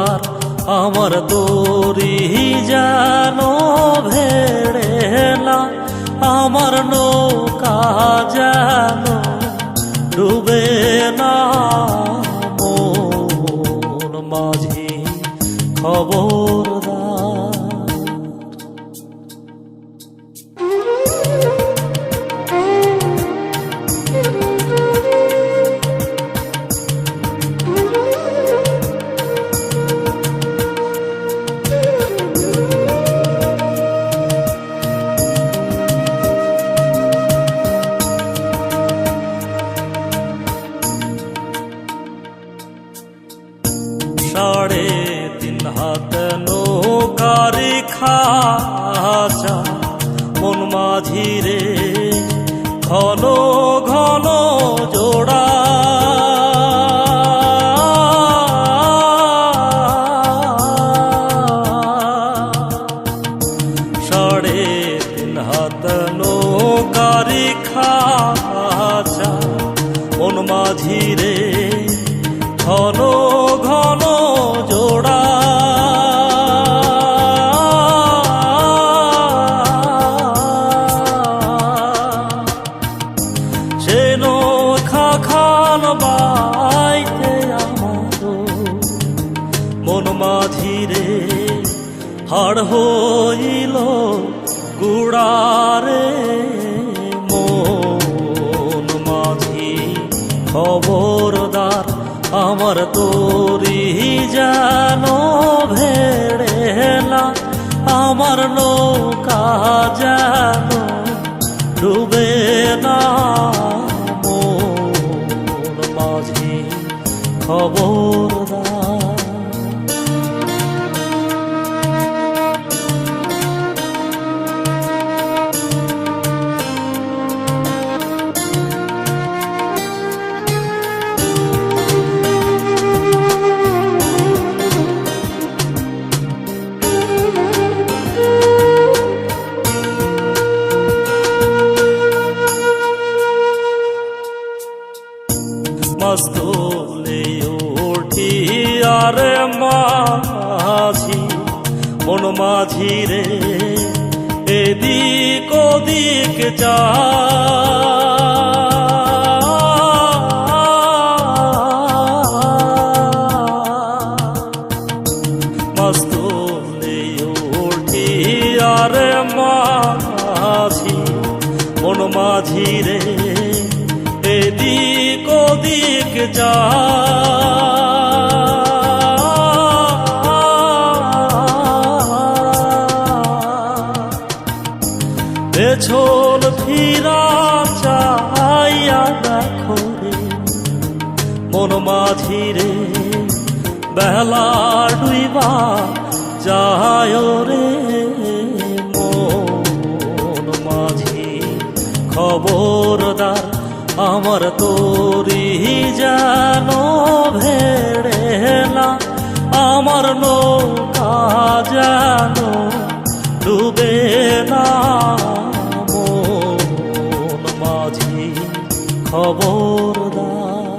খবরদার আমার তরি যেন ভেড়ে না, আমার নৌকা যেন ডুবে না। মন মাঝি খবরদার। সাড়ে তিন হাত নৌকারি খাঁচা মন মাঝিরে ঘন ঘন জোড়া। সাড়ে তিন হাত নৌকারি খাঁচা মন মাঝিরে ঘন ঘন জোড়া। সে নৌকা খান বাইতে আমার মন মাঝিরে হাড় হইল গুড়ারে। মন মাঝি খবরদার আমার তরি যেন ভেড়ে না, আমার নৌকা যেন ডুবে না। মন মাঝি খবরদার। মস্তলে উঠি আরে মাঝি মন মাঝিরে এদিক ওদিক যা। মস্তলে উঠি আরে মাঝি মন মাঝিরে এদিক ওদিক যা। পেছন ফিরা চাইয়া দেখো রে মন মাঝিরে বেলা ডুইবা যায় রে। মন মাঝি খবরদার আমার তরি যেন ভেড়ে না, আমার নৌকা যেন ডুবে না। মন মাঝি খবরদার।